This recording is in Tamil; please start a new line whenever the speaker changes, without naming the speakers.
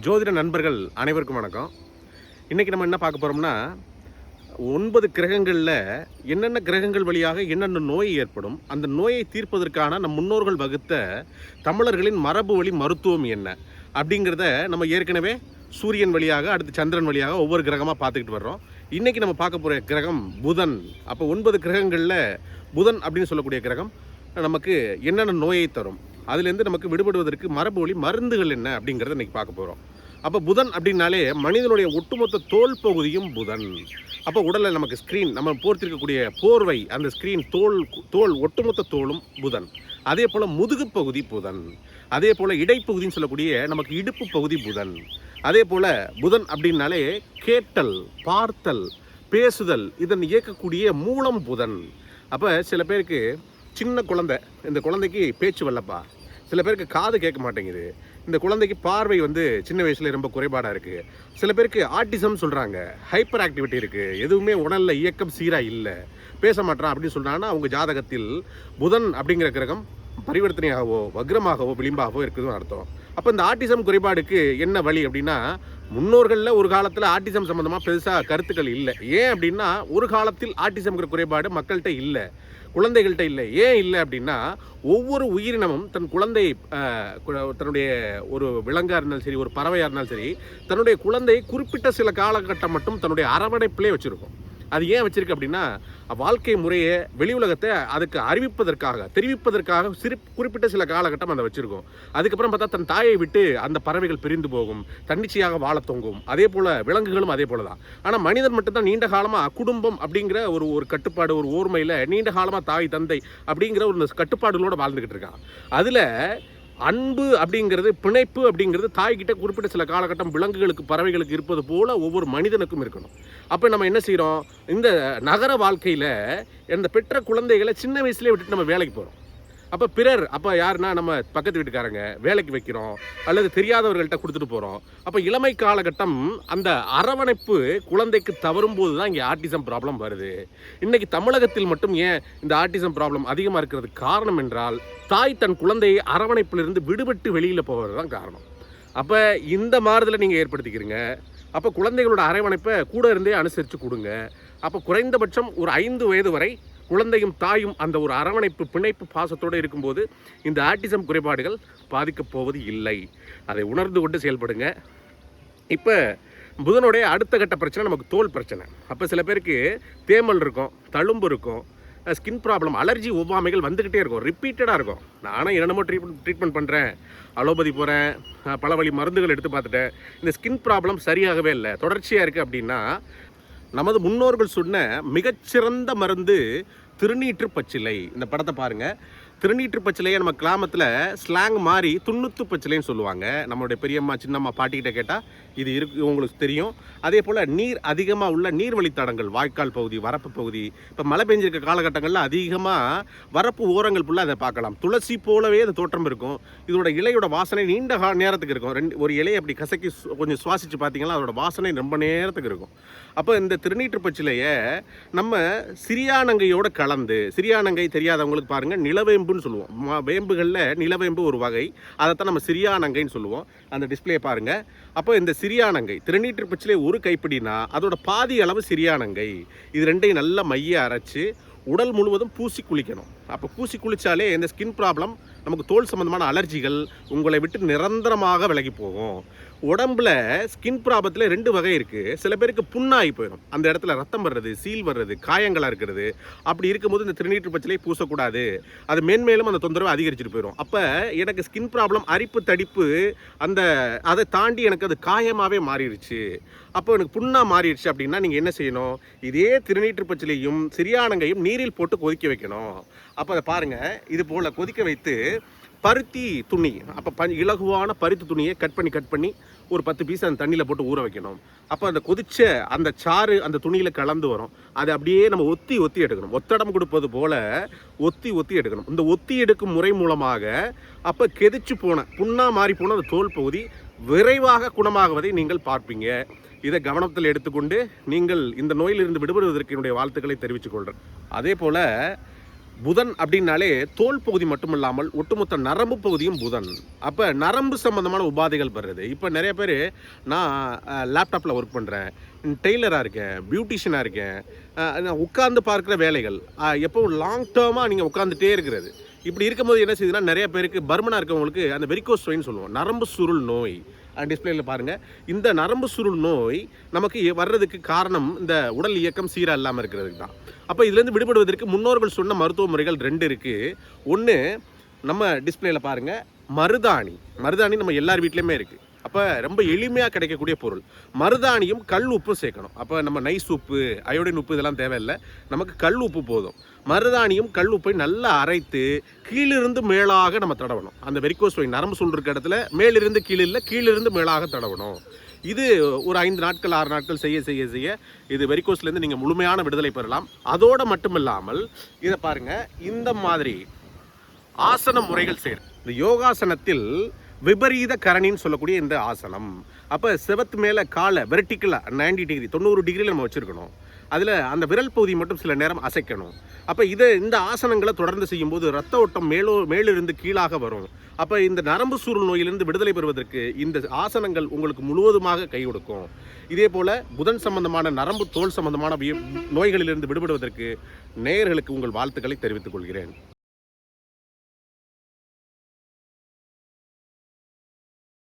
ஜோதிட நண்பர்கள் அனைவருக்கும் வணக்கம். இன்றைக்கி நம்ம என்ன பார்க்க போகிறோம்னா, 9 கிரகங்களில் என்னென்ன கிரகங்கள் வழியாக என்னென்ன நோய் ஏற்படும், அந்த நோயை தீர்ப்பதற்கான நம் முன்னோர்கள் வகுத்த தமிழர்களின் மரபு வழி மருத்துவம் என்ன அப்படிங்கிறத நம்ம ஏற்கனவே சூரியன் வழியாக, அடுத்து சந்திரன் வழியாக ஒவ்வொரு கிரகமாக பார்த்துக்கிட்டு வர்றோம். இன்றைக்கி நம்ம பார்க்க போகிற கிரகம் புதன். அப்போ 9 கிரகங்களில் புதன் அப்படின்னு சொல்லக்கூடிய கிரகம் நமக்கு என்னென்ன நோயை தரும், அதுலேருந்து நமக்கு விடுபடுவதற்கு மரபு வழி மருந்துகள் என்ன அப்படிங்கிறத இன்றைக்கி பார்க்க போகிறோம். அப்போ புதன் அப்படின்னாலே மனிதனுடைய ஒட்டுமொத்த தோல் பகுதியும் புதன். அப்போ உடலில் நமக்கு ஸ்க்ரீன், நம்ம போர்த்திருக்கக்கூடிய போர்வை, அந்த ஸ்க்ரீன் தோல் ஒட்டுமொத்த தோலும் புதன். அதே போல் முதுகு பகுதி புதன். அதே போல் இடைப்பகுதின்னு சொல்லக்கூடிய நமக்கு இடுப்பு பகுதி புதன். அதே போல் புதன் அப்படின்னாலே கேட்டல், பார்த்தல், பேசுதல், இதன் இயக்கக்கூடிய மூலம் புதன். அப்போ சில பேருக்கு சின்ன குழந்தை, இந்த குழந்தைக்கு பேச்சு வரலப்பா, சில பேருக்கு காது கேட்க மாட்டேங்குது, இந்த குழந்தைக்கு பார்வை சின்ன வயசுல ரொம்ப குறைபாடாக இருக்குது, சில பேருக்கு ஆட்டிசம் சொல்கிறாங்க, ஹைப்பர் ஆக்டிவிட்டி இருக்குது, எதுவுமே உடலில் இயக்கம் சீராக இல்லை, பேச மாட்டான் அப்படின்னு சொல்கிறாங்கன்னா அவங்க ஜாதகத்தில் புதன் அப்படிங்கிற கிரகம் பரிவர்த்தனையாகவோ வக்ரமாகவோ விளிம்பாகவோ இருக்குதுன்னு அர்த்தம். அப்போ இந்த ஆட்டிசம் குறைபாடுக்கு என்ன வழி அப்படின்னா, முன்னோர்களில் ஒரு காலத்தில் ஆட்டிசம் சம்மந்தமாக பெருசாக கருத்துக்கள் இல்லை. ஏன் அப்படின்னா, ஒரு காலத்தில் ஆட்டிசம்ங்கிற குறைபாடு மக்கள்கிட்ட இல்லை, குழந்தைகள்கிட்ட இல்லை. ஏன் இல்லை அப்படின்னா, ஒவ்வொரு உயிரினமும் தன் குழந்தை, தன்னுடைய ஒரு விலங்காக இருந்தாலும் சரி, ஒரு பறவையாக இருந்தாலும் சரி, தன்னுடைய குழந்தையை குறிப்பிட்ட சில காலகட்டம் மட்டும் தன்னுடைய அரவணைப்பிலே வச்சுருக்கும். அது ஏன் வச்சிருக்கு அப்படின்னா, வாழ்க்கை முறையை, வெளி உலகத்தை அதுக்கு அறிவிப்பதற்காக, தெரிவிப்பதற்காக குறிப்பிட்ட சில காலகட்டம் அதை வச்சிருக்கும். அதுக்கப்புறம் பார்த்தா தன் தாயை விட்டு அந்த பறவைகள் பிரிந்து போகும், தன்னிச்சையாக வாழ தொங்கும். அதே போல் விலங்குகளும் அதே போல தான். ஆனால் மனிதன் மட்டும்தான் நீண்ட காலமாக குடும்பம் அப்படிங்கிற ஒரு கட்டுப்பாடு, ஒரு ஓர்மையில் நீண்ட காலமாக தாய் தந்தை அப்படிங்கிற ஒரு கட்டுப்பாடுகளோடு வாழ்ந்துக்கிட்டு இருக்கான். அதில் அன்பு அப்படிங்கிறது, பிணைப்பு அப்படிங்கிறது தாய்கிட்ட குறிப்பிட்ட சில காலகட்டம் விலங்குகளுக்கு, பறவைகளுக்கு இருப்பது போல ஒவ்வொரு மனிதனுக்கும் இருக்கணும். அப்போ நம்ம என்ன செய்கிறோம், இந்த நகர வாழ்க்கையில் இந்த பெற்ற குழந்தைகளை சின்ன வயசுலேயே விட்டுட்டு நம்ம வேலைக்கு போகிறோம். அப்போ பிறர், அப்போ யாருன்னா நம்ம பக்கத்து வீட்டுக்காரங்க வேலைக்கு வைக்கிறோம், அல்லது தெரியாதவர்கள்ட்ட கொடுத்துட்டு போகிறோம். அப்போ இளமை காலகட்டம் அந்த அரவணைப்பு குழந்தைக்கு தவறும் போது தான் இங்கே ஆட்டிசம் ப்ராப்ளம் வருது. இன்றைக்கி தமிழகத்தில் மட்டும் ஏன் இந்த ஆட்டிசம் ப்ராப்ளம் அதிகமாக இருக்கிறதுக்கு காரணம் என்றால், தாய் தன் குழந்தையை அரவணைப்பிலிருந்து விடுபட்டு வெளியில் போவது தான் காரணம். அப்போ இந்த மாறுதலை நீங்கள் ஏற்படுத்திக்கிறீங்க. அப்போ குழந்தைகளோட அரவணைப்பை கூட இருந்தே அனுசரித்து கொடுங்க. அப்போ குறைந்தபட்சம் ஒரு 5 வயது வரை குழந்தையும் தாயும் அந்த ஒரு அரவணைப்பு, பிணைப்பு, பாசத்தோடு இருக்கும்போது இந்த ஆட்டிசம் குறைபாடுகள் பாதிக்கப் போவது இல்லை. அதை உணர்ந்து கொண்டு செயல்படுங்க. இப்போ புதனுடைய அடுத்த கட்ட பிரச்சனை நமக்கு தோல் பிரச்சனை. அப்போ சில பேருக்கு தேமல் இருக்கும், தழும்பு இருக்கும், ஸ்கின் ப்ராப்ளம், அலர்ஜி, ஒவ்வாமைகள் வந்துக்கிட்டே இருக்கும், ரிப்பீட்டடாக இருக்கும். நானும் என்னென்னமோ ட்ரீட்மெண்ட் பண்ணுறேன், அலோபதி போகிறேன், பல வழி மருந்துகள் எடுத்து பார்த்துட்டேன், இந்த ஸ்கின் ப்ராப்ளம் சரியாகவே இல்லை, தொடர்ச்சியாக இருக்குது அப்படின்னா, நமது முன்னோர்கள் சொன்ன மிகச்சிறந்த மருந்து திருநீற்று பச்சிலை. இந்த படத்தை பாருங்கள். திருநீற்று பச்சிலையை நம்ம கிராமத்தில் ஸ்லாங் மாதிரி துண்ணுத்து பச்சிலைன்னு சொல்லுவாங்க. நம்மளுடைய பெரியம்மா, சின்னம்மா, பாட்டிக்கிட்ட கேட்டால் இது இருக்குது, உங்களுக்கு தெரியும். அதே போல் நீர் அதிகமாக உள்ள நீர்வழித்தடங்கள், வாய்க்கால் பகுதி, வரப்பு பகுதி, இப்போ மழை பெஞ்சிருக்க காலகட்டங்களில் அதிகமாக வரப்பு ஓரங்கள் ஃபுல்லாக அதை பார்க்கலாம். துளசி போலவே அது தோற்றம் இருக்கும். இதோட இலையோட வாசனை நீண்ட நேரத்துக்கு இருக்கும். ஒரு இலையை அப்படி கசக்கி கொஞ்சம் சுவாசித்து பார்த்தீங்கன்னா அதோட வாசனை ரொம்ப நேரத்துக்கு இருக்கும். அப்போ இந்த திருநீற்று பச்சிலையை நம்ம சிறியானங்கையோடு கலந்து, சிறியானங்கை தெரியாதவங்களுக்கு பாருங்கள், நிலவேம்புன்னு சொல்லுவோம். வேம்புகளில் நிலவேம்பு ஒரு வகை, அதைத்தான் நம்ம சிறியானங்கைன்னு சொல்லுவோம். அந்த டிஸ்பிளே பாருங்கள். அப்போ இந்த சிறியானங்கை, திருநீற்று பச்சிலை ஒரு கைப்பிடினா அதோட பாதி அளவு சிறியானங்கை, இது ரெண்டையும் நல்லா மைய அரைச்சி உடல் முழுவதும் பூசி குளிக்கணும். அப்போ பூசி குளித்தாலே இந்த ஸ்கின் ப்ராப்ளம், நமக்கு தோல் சம்மந்தமான அலர்ஜிகள் உங்களை விட்டு நிரந்தரமாக விலகி போகும். உடம்புல ஸ்கின் ப்ராப்ளத்தில் 2 வகை இருக்குது. சில பேருக்கு புண்ணாகி போயிடும், அந்த இடத்துல ரத்தம் வர்றது, சீல் வர்றது, காயங்களாக இருக்கிறது. அப்படி இருக்கும்போது இந்த திருநீற்று பச்சிலையை பூசக்கூடாது, அது மேன்மேலும் அந்த தொந்தரவு அதிகரிச்சுட்டு போயிடும். அப்போ எனக்கு ஸ்கின் ப்ராப்ளம், அரிப்பு, தடிப்பு, அதை தாண்டி எனக்கு அது காயமாகவே மாறிடுச்சு, அப்போ எனக்கு புண்ணாக மாறிடுச்சு அப்படின்னா நீங்கள் என்ன செய்யணும், இதே திருநீற்று பச்சிலையும் சிறியானங்கையும் நீரில் போட்டு கொதிக்க வைக்கணும். அப்போ அதை பாருங்கள், இது போல் கொதிக்க வைத்து பருத்தி துணி, அப்போ இலகுவான பருத்தி துணியை கட் பண்ணி ஒரு 10 பீஸ் அந்த தண்ணியில் போட்டு ஊற வைக்கணும். அப்போ அந்த கொதிச்ச அந்த சாறு அந்த துணியில் கலந்து வரும். அதை அப்படியே நம்ம ஒத்தி எடுக்கணும். ஒத்தடம் கொடுப்பது போல் ஒத்தி எடுக்கணும். இந்த ஒத்தி எடுக்கும் முறை மூலமாக அப்போ கெதிச்சு போன, புண்ணாக மாறி போன அந்த தோல் பகுதி விரைவாக குணமாகுவதை நீங்கள் பார்ப்பீங்க. இதை கவனத்தில் எடுத்துக்கொண்டு நீங்கள் இந்த நோயிலிருந்து விடுபடுவதற்கு என்னுடைய வாழ்த்துக்களை தெரிவித்துக் கொள்கிறேன். அதே போல் புதன் அப்படின்னாலே தோல் பகுதி மட்டும் இல்லாமல் ஒட்டுமொத்த நரம்பு பகுதியும் புதன். அப்போ நரம்பு சம்பந்தமான உபாதைகள் வருது. இப்போ நிறைய பேர் நான் லேப்டாப்பில் ஒர்க் பண்ணுறேன், டெய்லராக இருக்கேன், பியூட்டிஷியனாக இருக்கேன், நான் உட்கார்ந்து பார்க்குற வேலைகள், எப்போவும் லாங் டேர்மாக நீங்கள் உட்காந்துட்டே இருக்கிறது. இப்படி இருக்கும்போது என்ன செய்யுதுன்னா, நிறைய பேருக்கு பர்மனாக இருக்கவங்களுக்கு அந்த வெரிகோஸ் வெயின் சொல்லுவோம், நரம்பு சுருள் நோய். டிஸ்பிளேயில் பாருங்கள், இந்த நரம்பு சுருள் நோய் நமக்கு வர்றதுக்கு காரணம் இந்த உடல் இயக்கம் சீராக இல்லாமல் இருக்கிறதுக்கு தான். அப்போ இதுலேருந்து விடுபடுவதற்கு முன்னோர்கள் சொன்ன மருத்துவ முறைகள் 2 இருக்குது. ஒன்று நம்ம டிஸ்பிளேயில் பாருங்கள், மருதாணி. மருதாணி நம்ம எல்லார் வீட்லேயுமே இருக்குது. அப்போ ரொம்ப எளிமையாக கிடைக்கக்கூடிய பொருள். மருதாணியும் கல் உப்பும் சேர்க்கணும். அப்போ நம்ம நைஸ் உப்பு, அயோடின் உப்பு இதெல்லாம் தேவையில்லை, நமக்கு கல் உப்பு போதும். மருதாணியும் கல் உப்பை நல்லா அரைத்து கீழிருந்து மேலாக நம்ம தடவணும். அந்த வெரிகோஸ் வெயின் நரம்பு சுருள் இருக்க இடத்துல மேலிருந்து கீழே இல்லை, கீழிருந்து மேலாக தடவணும். இது ஒரு 5 நாட்கள் 6 நாட்கள் செய்ய செய்ய செய்ய இது வெரிகோஸ்லேருந்து நீங்கள் முழுமையான விடுதலை பெறலாம். அதோடு மட்டுமில்லாமல் இதை பாருங்கள், இந்த மாதிரி ஆசன முறைகள் செய்யணும். இந்த யோகாசனத்தில் விபரீத கரணின்னு சொல்லக்கூடிய இந்த ஆசனம். அப்போ செவத்து மேலே காலை வெர்டிக்கலாக 90 டிகிரி 90 டிகிரியில் நம்ம வச்சுருக்கணும். அதில் அந்த விரல் பகுதி மட்டும் சில நேரம் அசைக்கணும். அப்போ இந்த ஆசனங்களை தொடர்ந்து செய்யும்போது ரத்த ஓட்டம் மேலிருந்து கீழாக வரும். அப்போ இந்த நரம்பு சுருள் நோயிலிருந்து விடுதலை பெறுவதற்கு இந்த ஆசனங்கள் உங்களுக்கு முழுவதுமாக கை கொடுக்கும். இதே போல் புதன் சம்பந்தமான நரம்பு தோல் சம்பந்தமான நோய்களிலிருந்து விடுபடுவதற்கு நேயர்களுக்கு உங்கள் வாழ்த்துக்களை தெரிவித்துக் கொள்கிறேன்.